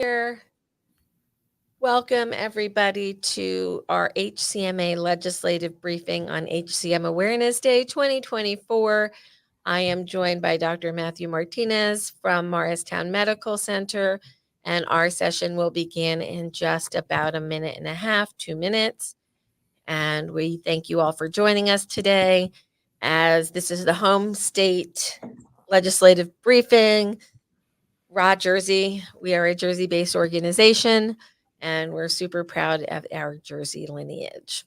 Here. Welcome everybody to our HCMA legislative briefing on HCM Awareness Day 2024. I am joined by Dr. Matthew Martinez from Morristown Medical Center, and our session will begin in just about a minute and a half, 2 minutes. And we thank you all for joining us today, as this is the home state legislative briefing. Raw Jersey. We are a Jersey-based organization, and we're super proud of our Jersey lineage.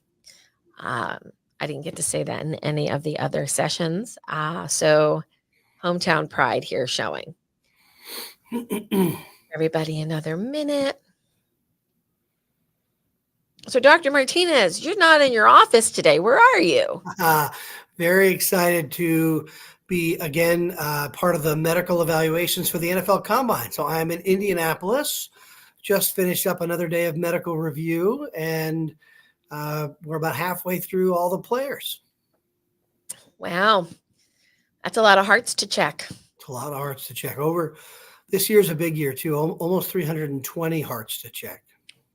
I didn't get to say that in any of the other sessions, so hometown pride here showing. Everybody, another minute. So, Dr. Martinez, you're not in your office today. Where are you? Very excited to be again part of the medical evaluations for the NFL Combine. So I'm in Indianapolis, just finished up another day of medical review, and we're about halfway through all the players. Wow. That's a lot of hearts to check. It's a lot of hearts to check. Over this year's a big year too, almost 320 hearts to check.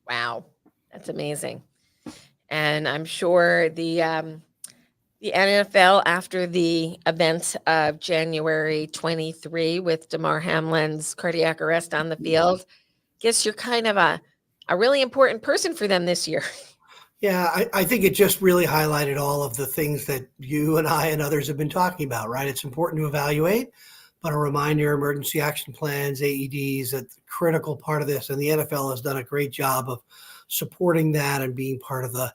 Wow. That's amazing. And I'm sure the NFL, after the events of January 23 with Damar Hamlin's cardiac arrest on the field, guess you're kind of a really important person for them this year. Yeah, I think it just really highlighted all of the things that you and I and others have been talking about, right? It's important to evaluate, but a reminder, emergency action plans, AEDs, a critical part of this. And the NFL has done a great job of supporting that and being part of the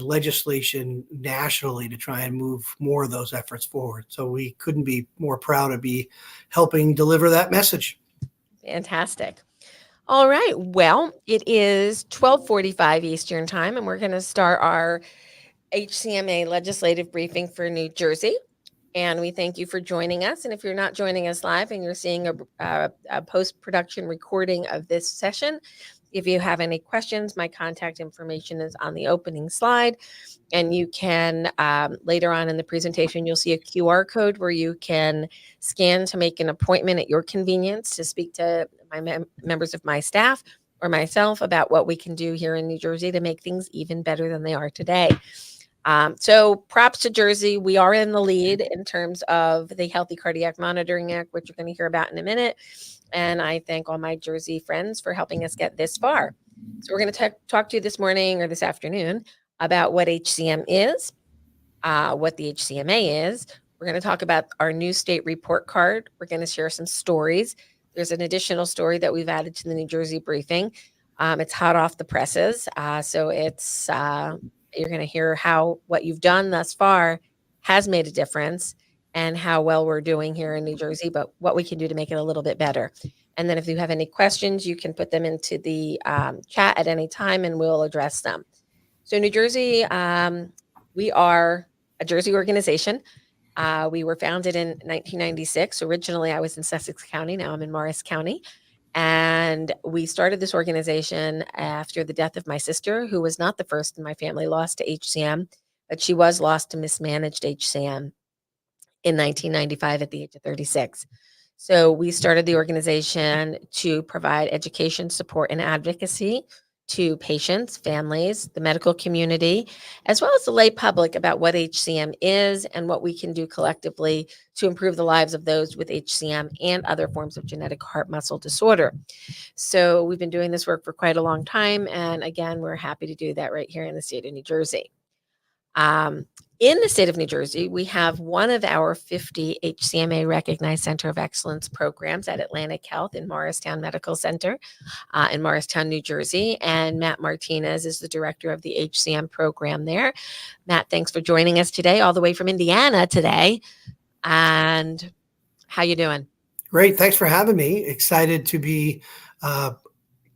legislation nationally to try and move more of those efforts forward. So we couldn't be more proud to be helping deliver that message. Fantastic. All right. Well, it is 12:45 Eastern time, and we're going to start our HCMA legislative briefing for New Jersey. And we thank you for joining us. And if you're not joining us live and you're seeing a post-production recording of this session, if you have any questions, my contact information is on the opening slide. And you can, later on in the presentation, you'll see a QR code where you can scan to make an appointment at your convenience to speak to my members of my staff or myself about what we can do here in New Jersey to make things even better than they are today. So props to Jersey. We are in the lead in terms of the Healthy Cardiac Monitoring Act, which you're going to hear about in a minute. And I thank all my Jersey friends for helping us get this far. So we're going to talk to you this morning or this afternoon about what HCM is, what the HCMA is. We're going to talk about our new state report card. We're going to share some stories. There's an additional story that we've added to the New Jersey briefing. It's hot off the presses. So it's you're going to hear how what you've done thus far has made a difference and how well we're doing here in New Jersey, but what we can do to make it a little bit better. And then if you have any questions, you can put them into the chat at any time and we'll address them. So New Jersey, we are a Jersey organization. We were founded in 1996. Originally, I was in Sussex County. Now I'm in Morris County. And we started this organization after the death of my sister, who was not the first in my family lost to HCM, but she was lost to mismanaged HCM in 1995 at the age of 36. So we started the organization to provide education, support, and advocacy to patients, families, the medical community, as well as the lay public about what HCM is and what we can do collectively to improve the lives of those with HCM and other forms of genetic heart muscle disorder. So we've been doing this work for quite a long time. And again, we're happy to do that right here in the state of New Jersey. In the state of New Jersey, we have one of our 50 HCMA recognized Center of Excellence programs at Atlantic Health in Morristown Medical Center in Morristown, New Jersey. And Matt Martinez is the director of the HCM program there. Matt, thanks for joining us today, all the way from Indiana today. And how you doing? Great. Thanks for having me. Excited to be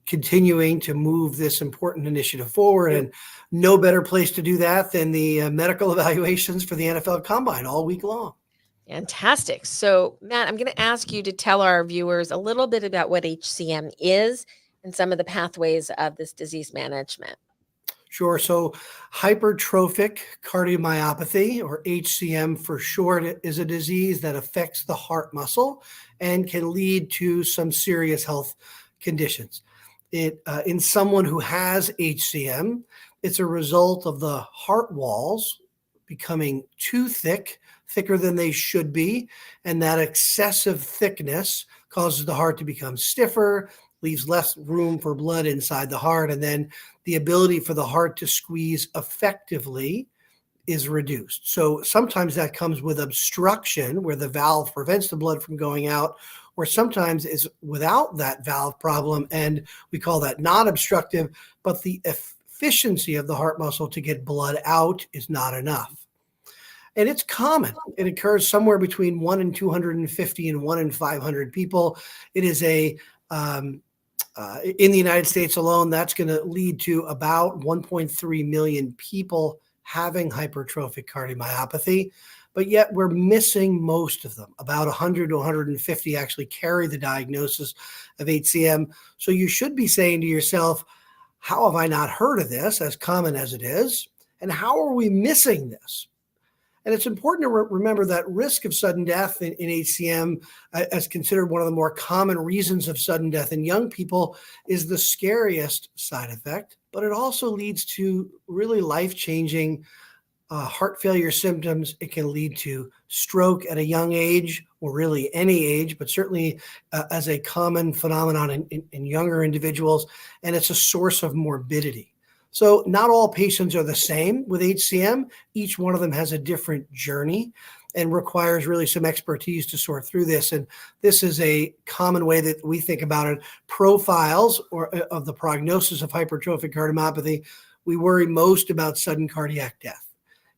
continuing to move this important initiative forward, and no better place to do that than the medical evaluations for the NFL Combine all week long. Fantastic. So, Matt, I'm going to ask you to tell our viewers a little bit about what HCM is and some of the pathways of this disease management. Sure. So hypertrophic cardiomyopathy, or HCM for short, is a disease that affects the heart muscle and can lead to some serious health conditions. in someone who has HCM, it's a result of the heart walls becoming too thick, thicker than they should be. And that excessive thickness causes the heart to become stiffer, leaves less room for blood inside the heart. And then the ability for the heart to squeeze effectively is reduced. So sometimes that comes with obstruction, where the valve prevents the blood from going out, or sometimes is without that valve problem, and we call that non-obstructive, but the efficiency of the heart muscle to get blood out is not enough. And it's common. It occurs somewhere between 1 in 250 and 1 in 500 people. It is in the United States alone, that's going to lead to about 1.3 million people having hypertrophic cardiomyopathy, but yet we're missing most of them. About 100 to 150 actually carry the diagnosis of HCM. So you should be saying to yourself, how have I not heard of this, as common as it is? And how are we missing this? And it's important to remember that risk of sudden death in HCM, as considered one of the more common reasons of sudden death in young people, is the scariest side effect, but it also leads to really life-changing heart failure symptoms. It can lead to stroke at a young age, or really any age, but certainly as a common phenomenon in younger individuals, and it's a source of morbidity. So not all patients are the same with HCM. Each one of them has a different journey and requires really some expertise to sort through this. And this is a common way that we think about it. Profiles of the prognosis of hypertrophic cardiomyopathy, we worry most about sudden cardiac death.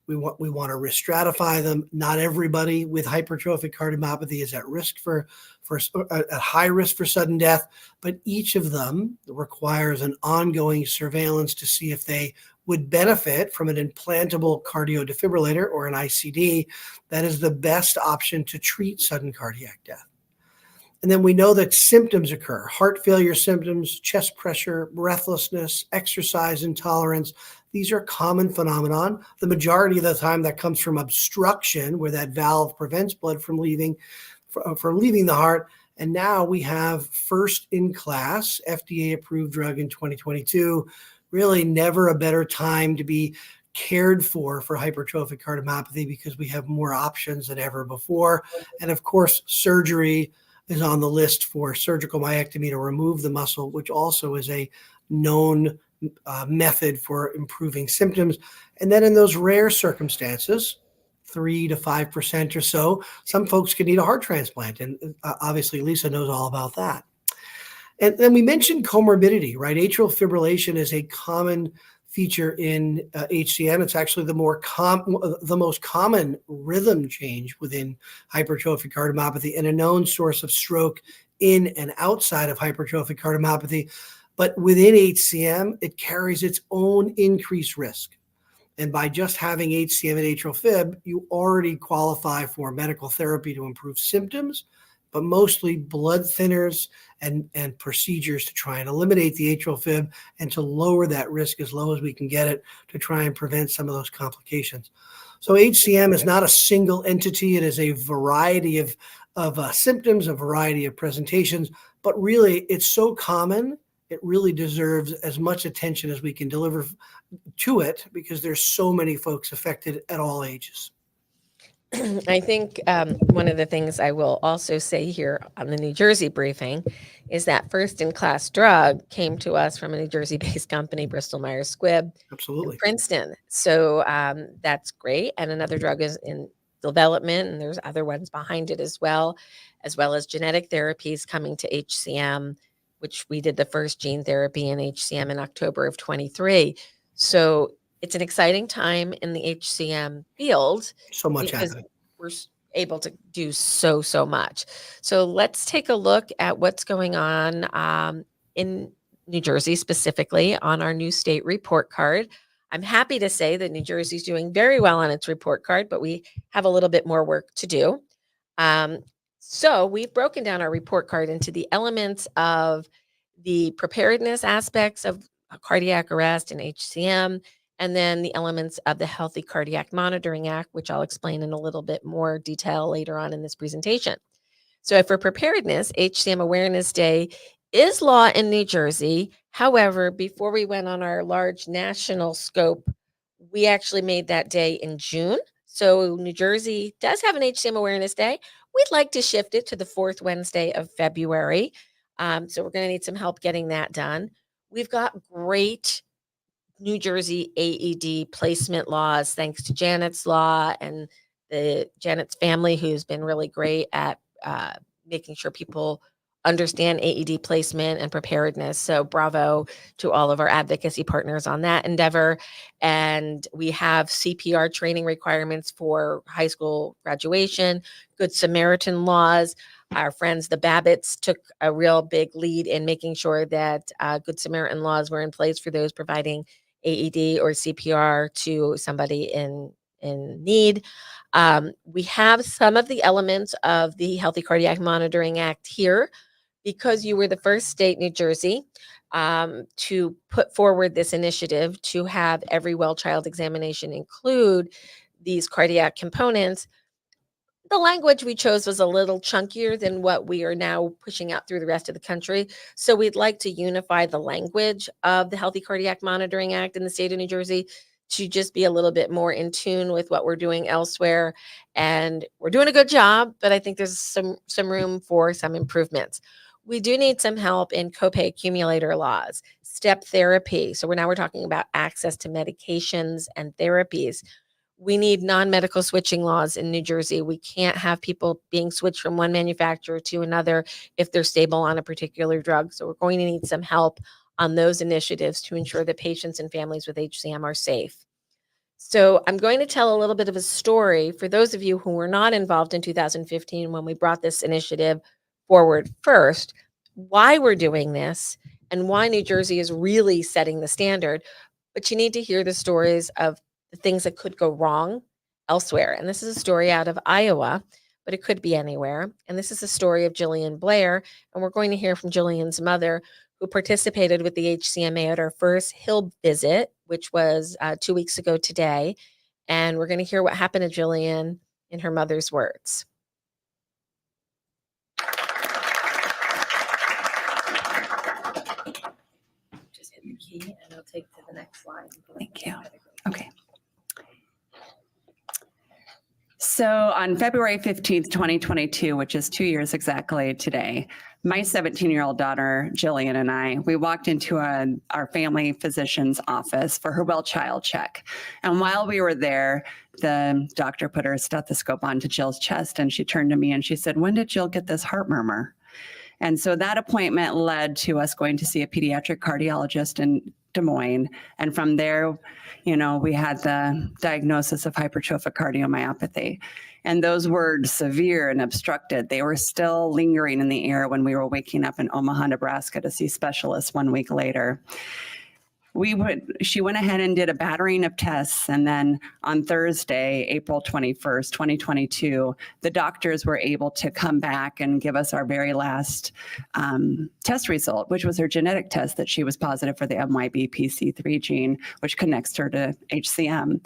We want to risk stratify them. Not everybody with hypertrophic cardiomyopathy is at risk at high risk for sudden death, but each of them requires an ongoing surveillance to see if they would benefit from an implantable cardiodefibrillator, or an ICD. That is the best option to treat sudden cardiac death. And then we know that symptoms occur: heart failure symptoms, chest pressure, breathlessness, exercise intolerance. These are common phenomenon. The majority of the time that comes from obstruction, where that valve prevents blood from leaving the heart. And now we have first-in-class FDA-approved drug in 2022. Really never a better time to be cared for hypertrophic cardiomyopathy, because we have more options than ever before. And of course, surgery is on the list for surgical myectomy to remove the muscle, which also is a known method for improving symptoms. And then in those rare circumstances, 3 to 5% or so, some folks can need a heart transplant. And obviously, Lisa knows all about that. And then we mentioned comorbidity, right? Atrial fibrillation is a common feature in HCM. It's actually the most common rhythm change within hypertrophic cardiomyopathy, and a known source of stroke in and outside of hypertrophic cardiomyopathy. But within HCM, it carries its own increased risk. And by just having HCM and atrial fib, you already qualify for medical therapy to improve symptoms, but mostly blood thinners and procedures to try and eliminate the atrial fib and to lower that risk as low as we can get it, to try and prevent some of those complications. So HCM is not a single entity. It is a variety of symptoms, a variety of presentations, but really it's so common, it really deserves as much attention as we can deliver to it, because there's so many folks affected at all ages. I think one of the things I will also say here on the New Jersey briefing is that first-in-class drug came to us from a New Jersey-based company, Bristol Myers Squibb, Absolutely. in Princeton. So that's great. And another drug is in development, and there's other ones behind it as well as genetic therapies coming to HCM, which we did the first gene therapy in HCM in October of 23. So it's an exciting time in the HCM field. So much because happening. we're able to do so much. So let's take a look at what's going on in New Jersey, specifically on our new state report card. I'm happy to say that New Jersey is doing very well on its report card, but we have a little bit more work to do. So we've broken down our report card into the elements of the preparedness aspects of cardiac arrest and HCM, and then the elements of the Healthy Cardiac Monitoring Act, which I'll explain in a little bit more detail later on in this presentation. So for preparedness, HCM Awareness Day is law in New Jersey. However, before we went on our large national scope, we actually made that day in June. So New Jersey does have an HCM Awareness Day. We'd like to shift it to the fourth Wednesday of February. So we're going to need some help getting that done. We've got great New Jersey AED placement laws, thanks to Janet's law and Janet's family, who's been really great at making sure people understand AED placement and preparedness. So bravo to all of our advocacy partners on that endeavor. And we have CPR training requirements for high school graduation, Good Samaritan laws. Our friends, the Babbitts, took a real big lead in making sure that Good Samaritan laws were in place for those providing AED or CPR to somebody in need. We have some of the elements of the Healthy Cardiac Monitoring Act here because you were the first state, New Jersey, to put forward this initiative to have every well child examination include these cardiac components. The language we chose was a little chunkier than what we are now pushing out through the rest of the country. So we'd like to unify the language of the Healthy Cardiac Monitoring Act in the state of New Jersey to just be a little bit more in tune with what we're doing elsewhere. And we're doing a good job, but I think there's some room for some improvements. We do need some help in copay accumulator laws, step therapy. So we're talking about access to medications and therapies. We need non-medical switching laws in New Jersey. We can't have people being switched from one manufacturer to another if they're stable on a particular drug. So we're going to need some help on those initiatives to ensure that patients and families with HCM are safe. So I'm going to tell a little bit of a story for those of you who were not involved in 2015 when we brought this initiative forward first, why we're doing this and why New Jersey is really setting the standard. But you need to hear the stories of the things that could go wrong elsewhere. And this is a story out of Iowa, but it could be anywhere. And this is the story of Jillian Blair. And we're going to hear from Jillian's mother, who participated with the HCMA at our first Hill visit, which was 2 weeks ago today. And we're going to hear what happened to Jillian in her mother's words. Just hit the key and I'll take to the next slide. Thank you. Okay. So on February 15th, 2022, which is 2 years exactly today, my 17-year-old daughter, Jillian, and I, we walked into our family physician's office for her well child check. And while we were there, the doctor put her stethoscope onto Jill's chest and she turned to me and she said, "When did Jill get this heart murmur?" And so that appointment led to us going to see a pediatric cardiologist in Des Moines. And from there, we had the diagnosis of hypertrophic cardiomyopathy. And those words, severe and obstructed, they were still lingering in the air when we were waking up in Omaha, Nebraska to see specialists 1 week later. She went ahead and did a battering of tests. And then on Thursday, April 21st, 2022, the doctors were able to come back and give us our very last test result, which was her genetic test that she was positive for the MYBPC3 gene, which connects her to HCM.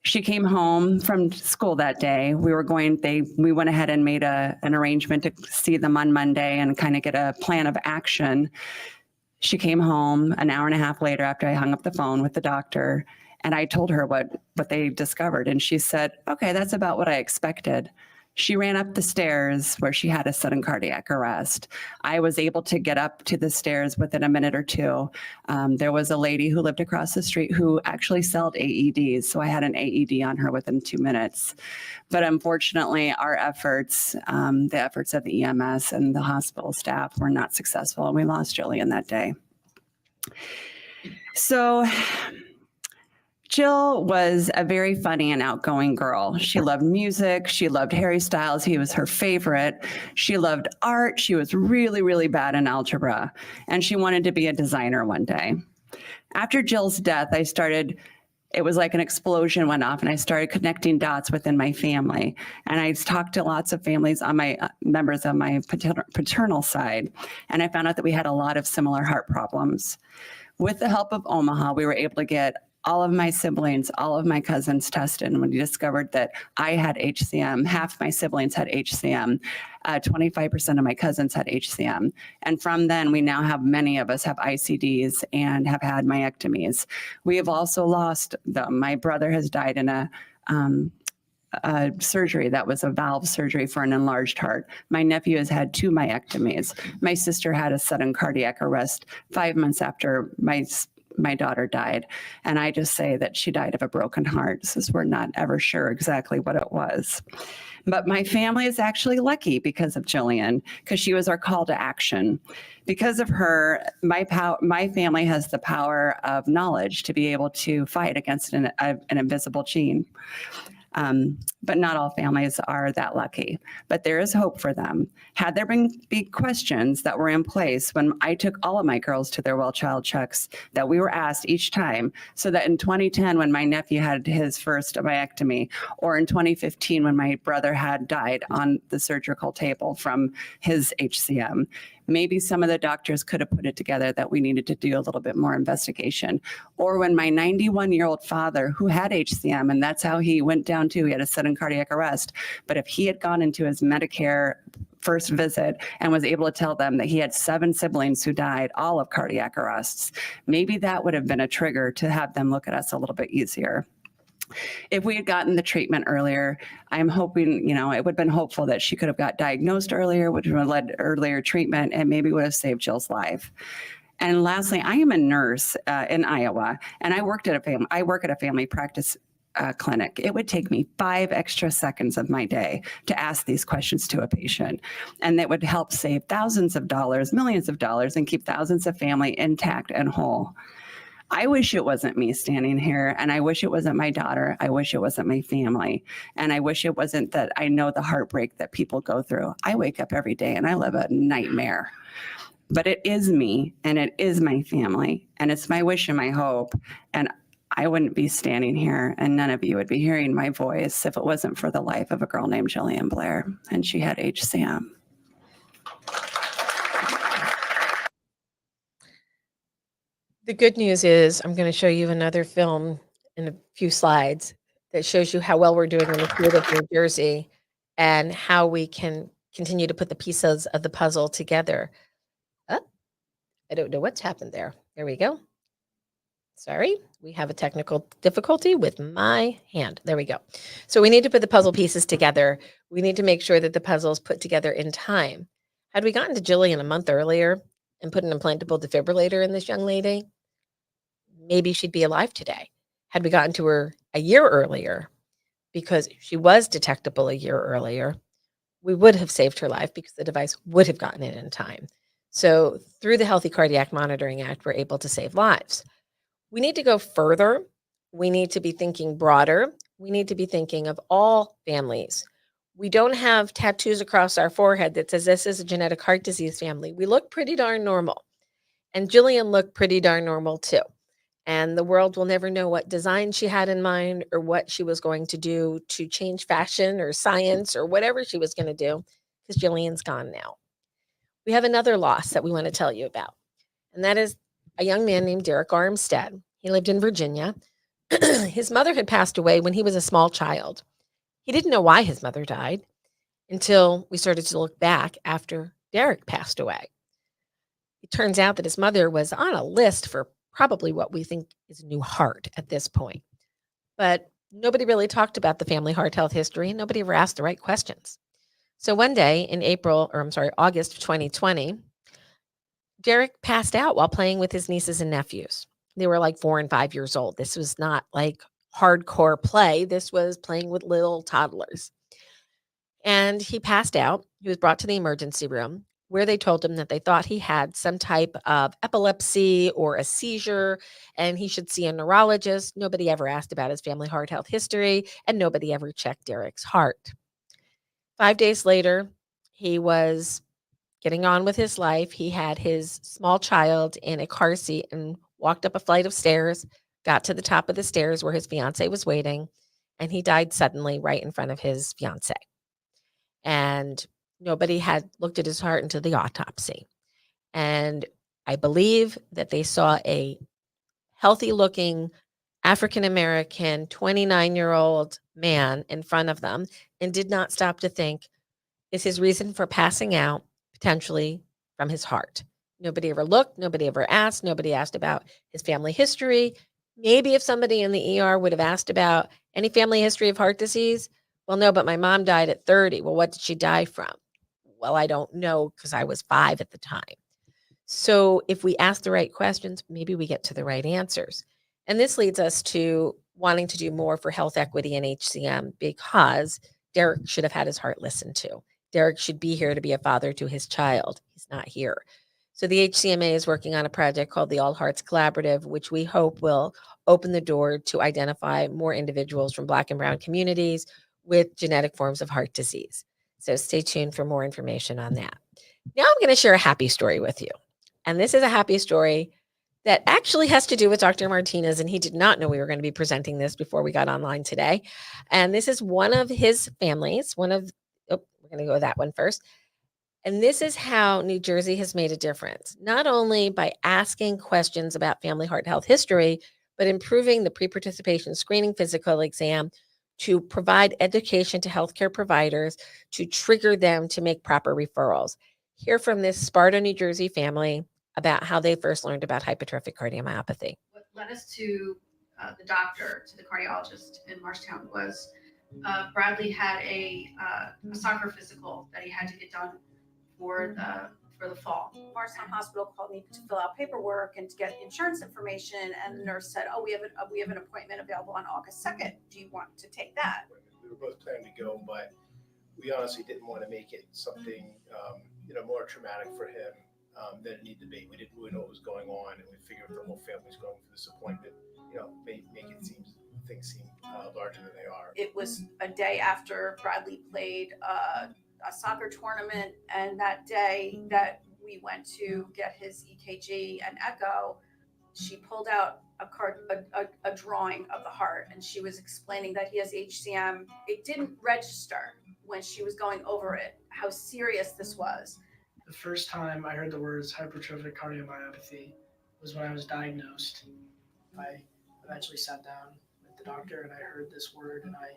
She came home from school that day. We went ahead and made an arrangement to see them on Monday and kind of get a plan of action. She came home an hour and a half later after I hung up the phone with the doctor, and I told her what they discovered. And she said, "Okay, that's about what I expected." She ran up the stairs where she had a sudden cardiac arrest. I was able to get up to the stairs within a minute or two. There was a lady who lived across the street who actually sold AEDs, so I had an AED on her within 2 minutes. But unfortunately, our efforts, the efforts of the EMS and the hospital staff were not successful, and we lost Jillian that day. So Jill was a very funny and outgoing girl. She loved music. She loved Harry Styles. He was her favorite. She loved art. She was really, really bad in algebra. And she wanted to be a designer one day. After Jill's death, it was like an explosion went off and I started connecting dots within my family. And I talked to lots of families on my members on my paternal side. And I found out that we had a lot of similar heart problems. With the help of Omaha, we were able to get all of my siblings, all of my cousins tested. And when he discovered that I had HCM, half my siblings had HCM, 25% of my cousins had HCM. And from then, we now have many of us have ICDs and have had myectomies. We have also lost them. My brother has died in a surgery that was a valve surgery for an enlarged heart. My nephew has had 2 myectomies. My sister had a sudden cardiac arrest 5 months after my daughter died. And I just say that she died of a broken heart, since we're not ever sure exactly what it was. But my family is actually lucky because of Jillian, because she was our call to action. Because of her, my family has the power of knowledge to be able to fight against an invisible gene. But not all families are that lucky. But there is hope for them. Had there been big questions that were in place when I took all of my girls to their well-child checks that we were asked each time, so that in 2010, when my nephew had his first myectomy, or in 2015, when my brother had died on the surgical table from his HCM, maybe some of the doctors could have put it together that we needed to do a little bit more investigation. Or when my 91-year-old father, who had HCM, and that's how he went down too, he had a sudden cardiac arrest. But if he had gone into his Medicare first visit and was able to tell them that he had 7 siblings who died, all of cardiac arrests, maybe that would have been a trigger to have them look at us a little bit easier. If we had gotten the treatment earlier, I'm hoping, it would have been hopeful that she could have got diagnosed earlier, which would have led to earlier treatment, and maybe would have saved Jill's life. And lastly, I am a nurse in Iowa, and I work at a family practice clinic. It would take me 5 extra seconds of my day to ask these questions to a patient, and that would help save thousands of dollars, millions of dollars, and keep thousands of family intact and whole. I wish it wasn't me standing here, and I wish it wasn't my daughter. I wish it wasn't my family. And I wish it wasn't that I know the heartbreak that people go through. I wake up every day and I live a nightmare. But it is me, and it is my family, and it's my wish and my hope. And I wouldn't be standing here, and none of you would be hearing my voice if it wasn't for the life of a girl named Jillian Blair, and she had HCM. The good news is I'm going to show you another film in a few slides that shows you how well we're doing in the state of New Jersey and how we can continue to put the pieces of the puzzle together. Oh, I don't know what's happened there. There we go. Sorry, we have a technical difficulty with my hand. There we go. So we need to put the puzzle pieces together. We need to make sure that the puzzle is put together in time. Had we gotten to Jillian a month earlier and put an implantable defibrillator in this young lady, maybe she'd be alive today. Had we gotten to her a year earlier, because she was detectable a year earlier, we would have saved her life because the device would have gotten it in time. So through the Healthy Cardiac Monitoring Act, we're able to save lives. We need to go further. We need to be thinking broader. We need to be thinking of all families. We don't have tattoos across our forehead that says this is a genetic heart disease family. We look pretty darn normal. And Jillian looked pretty darn normal too. And the world will never know what design she had in mind or what she was going to do to change fashion or science or whatever she was going to do, because Jillian's gone now. We have another loss that we want to tell you about, and that is a young man named Derek Armstead. He lived in Virginia. His mother had passed away when he was a small child. He didn't know why his mother died until we started to look back after Derek passed away. It turns out that his mother was on a list for probably what we think is a new heart at this point. But nobody really talked about the family heart health history, and nobody ever asked the right questions. So one day in August of 2020, Derek passed out while playing with his nieces and nephews. They were like 4 and 5 years old. This was not like hardcore play. This was playing with little toddlers. And he passed out. He was brought to the emergency room, where they told him that they thought he had some type of epilepsy or a seizure, and he should see a neurologist. Nobody ever asked about his family heart health history, and nobody ever checked Derek's heart. 5 days later, he was getting on with his life. He had his small child in a car seat and walked up a flight of stairs, got to the top of the stairs where his fiance was waiting, and he died suddenly right in front of his fiance. And nobody had looked at his heart until the autopsy. And I believe that they saw a healthy looking African-American 29-year-old man in front of them and did not stop to think, is his reason for passing out potentially from his heart? Nobody ever looked, nobody ever asked, nobody asked about his family history. Maybe if somebody in the ER would have asked about any family history of heart disease, well, no, but my mom died at 30. Well, what did she die from? Well, I don't know because I was 5 at the time. So if we ask the right questions, maybe we get to the right answers. And this leads us to wanting to do more for health equity in HCM because Derek should have had his heart listened to. Derek should be here to be a father to his child. He's not here. So the HCMA is working on a project called the All Hearts Collaborative, which we hope will open the door to identify more individuals from Black and Brown communities with genetic forms of heart disease. So stay tuned for more information on that. Now I'm going to share a happy story with you. And this is a happy story that actually has to do with Dr. Martinez, and he did not know we were going to be presenting this before we got online today. And this is one of his families, we're going to go with that one first. And this is how New Jersey has made a difference, not only by asking questions about family heart health history, but improving the pre-participation screening physical exam to provide education to healthcare providers to trigger them to make proper referrals. Hear from this Sparta, New Jersey family about how they first learned about hypertrophic cardiomyopathy. What led us to the doctor, to the cardiologist in Marshtown, was Bradley had a soccer physical that he had to get done for the fall. Marshtown Hospital called me to fill out paperwork and to get insurance information, and the nurse said, "Oh, we have an appointment available on August 2nd. Do you want to take that?" We were both planning to go, but we honestly didn't want to make it something more traumatic for him than it needed to be. We didn't really know what was going on, and we figured if the whole family's going through this appointment, make things seem larger than they are. It was a day after Bradley played a soccer tournament, and that day that we went to get his EKG and echo, she pulled out a drawing of the heart, and she was explaining that he has HCM. It didn't register when she was going over it, how serious this was. The first time I heard the words hypertrophic cardiomyopathy was when I was diagnosed. I eventually sat down with the doctor and I heard this word and I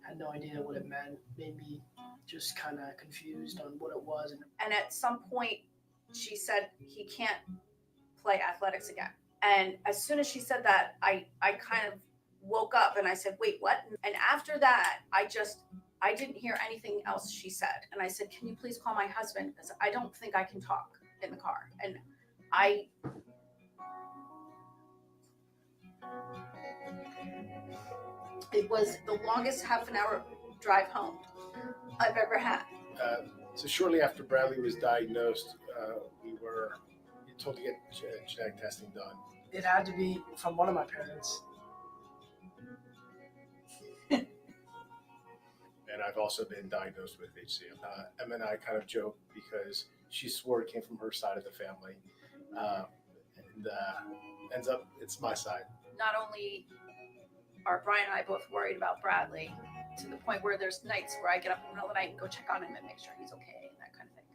had no idea what it meant. Made me just kind of confused on what it was. And at some point she said he can't play athletics again. And as soon as she said that, I kind of woke up and I said, "Wait, what?" And after that, I didn't hear anything else she said. And I said, "Can you please call my husband? Because I don't think I can talk in the car." And it was the longest half an hour drive home I've ever had. So shortly after Bradley was diagnosed, we were told to get genetic testing done. It had to be from one of my parents. And I've also been diagnosed with HCM. Emma and I kind of joke because she swore it came from her side of the family. And ends up, it's my side. Not only are Brian and I both worried about Bradley, to the point where there's nights where I get up in the middle of the night and go check on him and make sure he's okay and that kind of thing.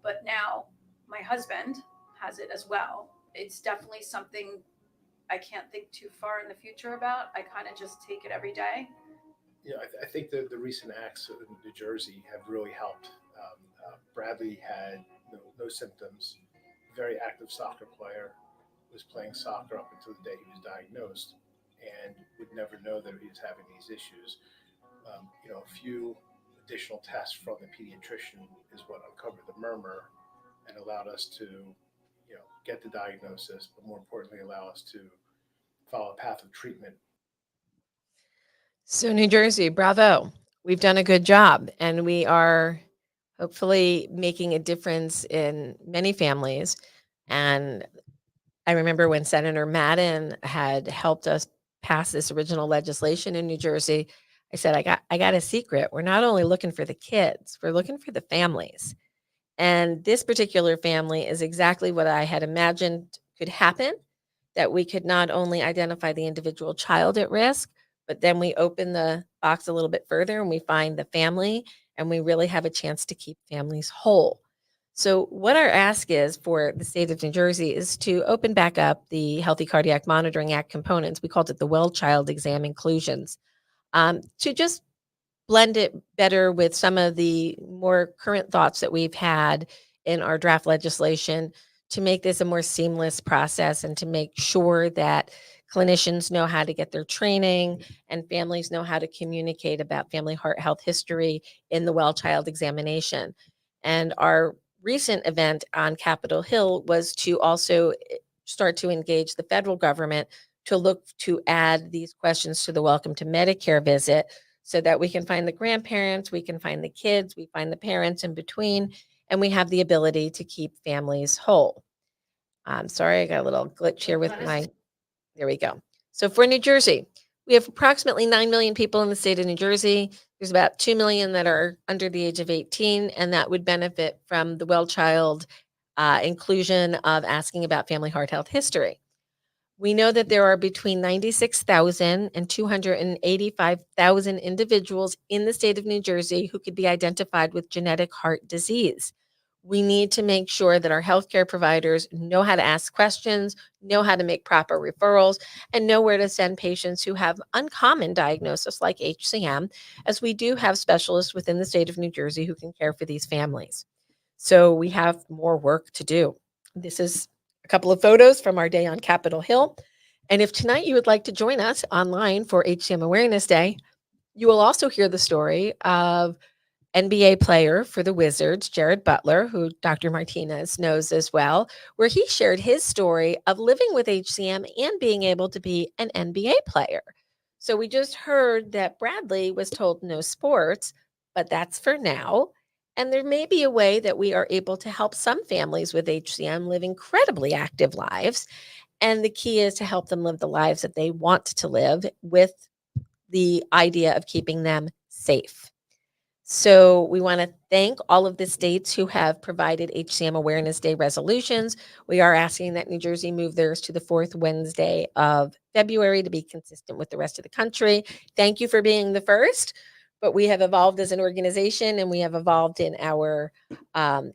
But now my husband has it as well. It's definitely something I can't think too far in the future about. I kind of just take it every day. I think the recent acts in New Jersey have really helped. Bradley had no symptoms, very active soccer player, was playing soccer up until the day he was diagnosed, and would never know that he was having these issues. A few additional tests from the pediatrician is what uncovered the murmur and allowed us to, get the diagnosis, but more importantly, allow us to follow a path of treatment. So New Jersey, bravo. We've done a good job, and we are hopefully making a difference in many families. And I remember when Senator Madden had helped us pass this original legislation in New Jersey, I said, I got a secret. We're not only looking for the kids, we're looking for the families. And this particular family is exactly what I had imagined could happen, that we could not only identify the individual child at risk, but then we open the box a little bit further and we find the family, and we really have a chance to keep families whole. So what our ask is for the state of New Jersey is to open back up the Healthy Cardiac Monitoring Act components. We called it the Well Child Exam inclusions, to just blend it better with some of the more current thoughts that we've had in our draft legislation, to make this a more seamless process and to make sure that clinicians know how to get their training and families know how to communicate about family heart health history in the well child examination. And our recent event on Capitol Hill was to also start to engage the federal government to look to add these questions to the Welcome to Medicare visit, so that we can find the grandparents, we can find the kids, we find the parents in between, and we have the ability to keep families whole. I'm sorry, I got a little glitch here with there we go. So for New Jersey, we have approximately 9 million people in the state of New Jersey. There's about 2 million that are under the age of 18, and that would benefit from the well child inclusion of asking about family heart health history. We know that there are between 96,000 and 285,000 individuals in the state of New Jersey who could be identified with genetic heart disease. We need to make sure that our healthcare providers know how to ask questions, know how to make proper referrals, and know where to send patients who have uncommon diagnosis like HCM, as we do have specialists within the state of New Jersey who can care for these families. So we have more work to do. This is a couple of photos from our day on Capitol Hill. And if tonight you would like to join us online for HCM Awareness Day, you will also hear the story of NBA player for the Wizards, Jared Butler, who Dr. Martinez knows as well, where he shared his story of living with HCM and being able to be an NBA player. So we just heard that Bradley was told no sports, but that's for now. And there may be a way that we are able to help some families with HCM live incredibly active lives. And the key is to help them live the lives that they want to live, with the idea of keeping them safe. So we want to thank all of the states who have provided HCM Awareness Day resolutions. We are asking that New Jersey move theirs to the fourth Wednesday of February to be consistent with the rest of the country. Thank you for being the first, but we have evolved as an organization and we have evolved in our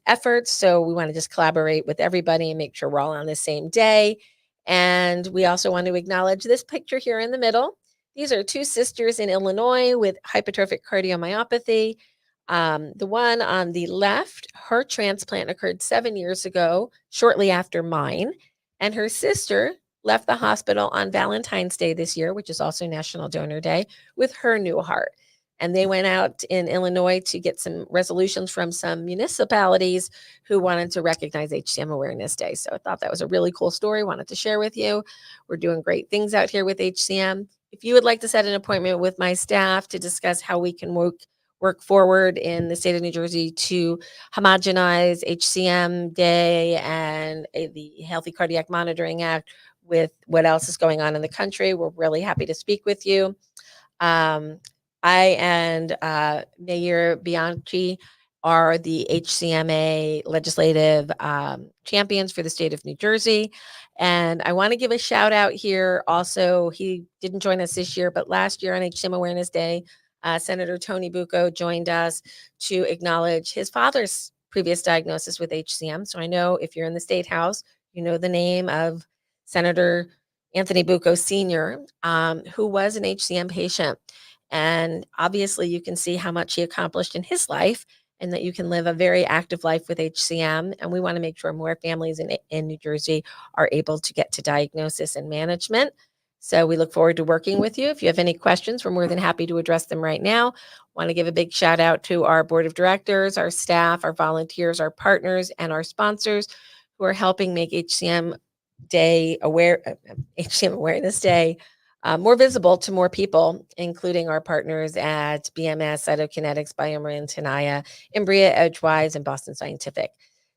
efforts. So we want to just collaborate with everybody and make sure we're all on the same day. And we also want to acknowledge this picture here in the middle. These are two sisters in Illinois with hypertrophic cardiomyopathy. The one on the left, her transplant occurred 7 years ago, shortly after mine. And her sister left the hospital on Valentine's Day this year, which is also National Donor Day, with her new heart. And they went out in Illinois to get some resolutions from some municipalities who wanted to recognize HCM Awareness Day. So I thought that was a really cool story, wanted to share with you. We're doing great things out here with HCM. If you would like to set an appointment with my staff to discuss how we can work forward in the state of New Jersey to homogenize HCM Day and the Healthy Cardiac Monitoring Act with what else is going on in the country, we're really happy to speak with you. I and Mayor Bianchi are the HCMA legislative champions for the state of New Jersey. And I want to give a shout out here. Also, he didn't join us this year, but last year on HCM Awareness Day, Senator Tony Bucco joined us to acknowledge his father's previous diagnosis with HCM. So I know if you're in the State House, you know the name of Senator Anthony Bucco Sr., who was an HCM patient. And obviously you can see how much he accomplished in his life and that you can live a very active life with HCM. And we want to make sure more families in New Jersey are able to get to diagnosis and management. So we look forward to working with you. If you have any questions, we're more than happy to address them right now. Want to give a big shout out to our board of directors, our staff, our volunteers, our partners, and our sponsors who are helping make HCM Awareness Day more visible to more people, including our partners at BMS, Cytokinetics, BioMarin, Tenaya, Embria, Edgewise, and Boston Scientific.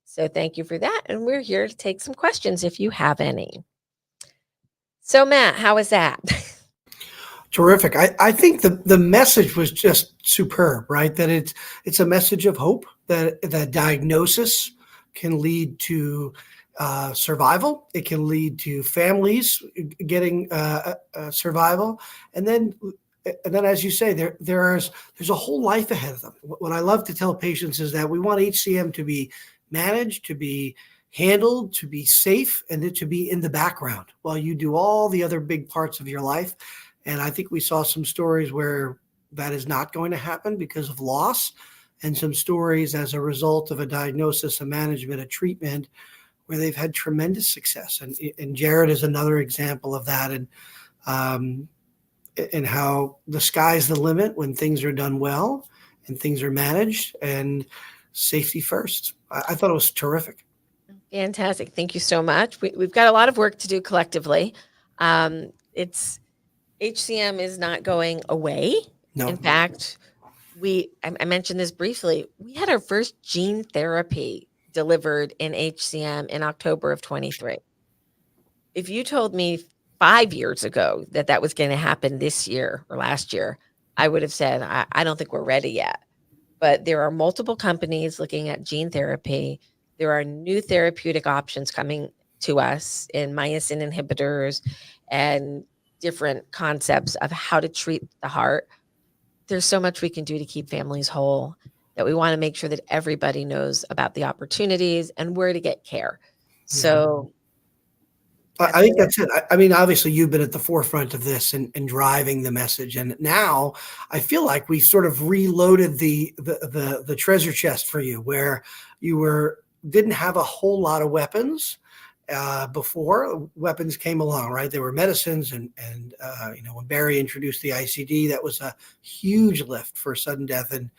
So thank you for that. And we're here to take some questions if you have any. So Matt, how was that? Terrific. I think the message was just superb, right? That it's a message of hope, that diagnosis can lead to survival. It can lead to families getting survival, and then as you say, there's a whole life ahead of them. What I love to tell patients is that we want HCM to be managed, to be handled, to be safe, and to be in the background while you do all the other big parts of your life. And I think we saw some stories where that is not going to happen because of loss, and some stories as a result of a diagnosis, a management, a treatment where they've had tremendous success. And Jared is another example of that. And how the sky's the limit when things are done well and things are managed, and safety first. I thought it was terrific. Fantastic. Thank you so much. We've got a lot of work to do collectively. It's HCM is not going away. No. In fact, I mentioned this briefly. We had our first gene therapy delivered in HCM in October of 23. If you told me 5 years ago that was going to happen this year or last year, I would have said, I don't think we're ready yet. But there are multiple companies looking at gene therapy. There are new therapeutic options coming to us in myosin inhibitors and different concepts of how to treat the heart. There's so much we can do to keep families whole that we want to make sure that everybody knows about the opportunities and where to get care. So I think that's it. I mean, obviously, you've been at the forefront of this and driving the message. And now I feel like we sort of reloaded the treasure chest for you, where you didn't have a whole lot of weapons before weapons came along, right? There were medicines, and when Barry introduced the ICD, that was a huge lift for sudden death. And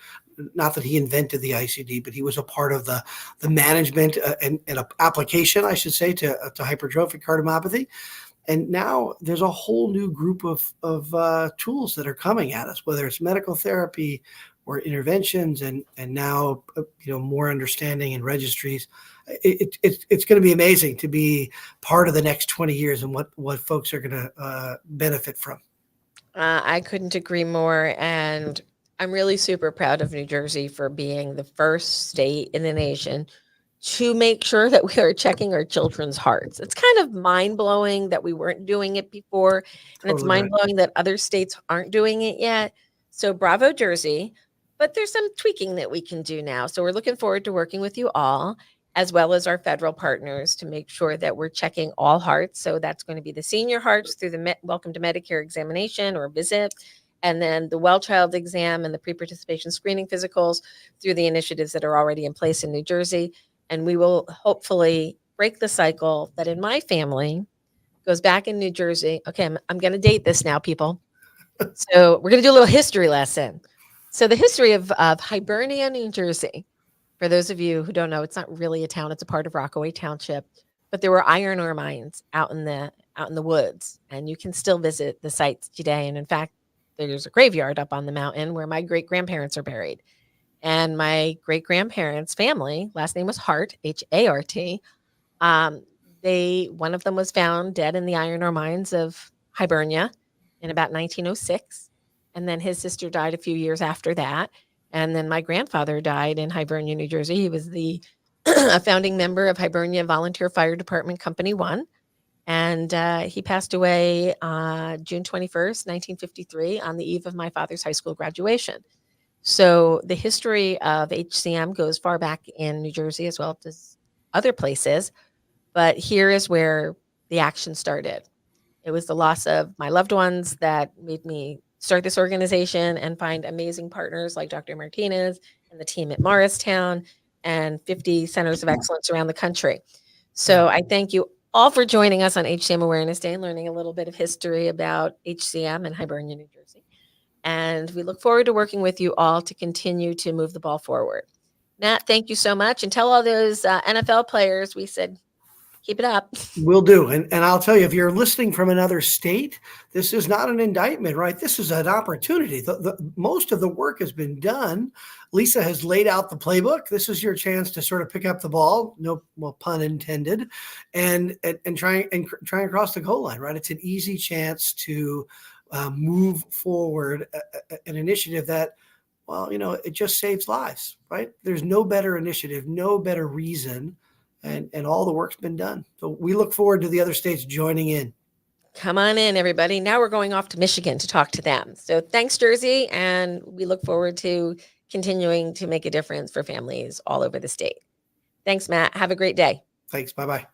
not that he invented the ICD, but he was a part of the management and application, I should say, to hypertrophic cardiomyopathy. And now there's a whole new group of tools that are coming at us, whether it's medical therapy or interventions, and now more understanding and registries. It's going to be amazing to be part of the next 20 years and what folks are going to benefit from. I couldn't agree more. And I'm really super proud of New Jersey for being the first state in the nation to make sure that we are checking our children's hearts. It's kind of mind-blowing that we weren't doing it before, and it's Totally right. mind-blowing that other states aren't doing it yet. So bravo, Jersey. But there's some tweaking that we can do now. So we're looking forward to working with you all, as well as our federal partners, to make sure that we're checking all hearts. So that's going to be the senior hearts through the Welcome to Medicare examination or visit, and then the well child exam and the pre-participation screening physicals through the initiatives that are already in place in New Jersey. And we will hopefully break the cycle that in my family goes back in New Jersey. Okay, I'm going to date this now, people. So we're going to do a little history lesson. So the history of Hibernia, New Jersey, for those of you who don't know, it's not really a town. It's a part of Rockaway Township, but there were iron ore mines out in the woods, and you can still visit the sites today. And in fact, there's a graveyard up on the mountain where my great-grandparents are buried. And my great-grandparents' family, last name was Hart, H-A-R-T. One of them was found dead in the iron ore mines of Hibernia in about 1906. And then his sister died a few years after that. And then my grandfather died in Hibernia, New Jersey. He was a founding member of Hibernia Volunteer Fire Department Company 1. And he passed away June 21st, 1953, on the eve of my father's high school graduation. So the history of HCM goes far back in New Jersey as well as other places. But here is where the action started. It was the loss of my loved ones that made me start this organization and find amazing partners like Dr. Martinez and the team at Morristown and 50 centers of excellence around the country. So I thank you all for joining us on HCM Awareness Day and learning a little bit of history about HCM and Hibernia, New Jersey. And we look forward to working with you all to continue to move the ball forward. Nat, thank you so much. And tell all those NFL players we said, keep it up. Will do. And I'll tell you, if you're listening from another state, this is not an indictment, right? This is an opportunity. Most of the work has been done. Lisa has laid out the playbook. This is your chance to sort of pick up the ball, no pun intended, and try and cross the goal line, right? It's an easy chance to move forward an initiative that, it just saves lives, right? There's no better initiative, no better reason. And all the work's been done. So we look forward to the other states joining in. Come on in, everybody. Now we're going off to Michigan to talk to them. So thanks, Jersey. And we look forward to continuing to make a difference for families all over the state. Thanks, Matt. Have a great day. Thanks. Bye-bye.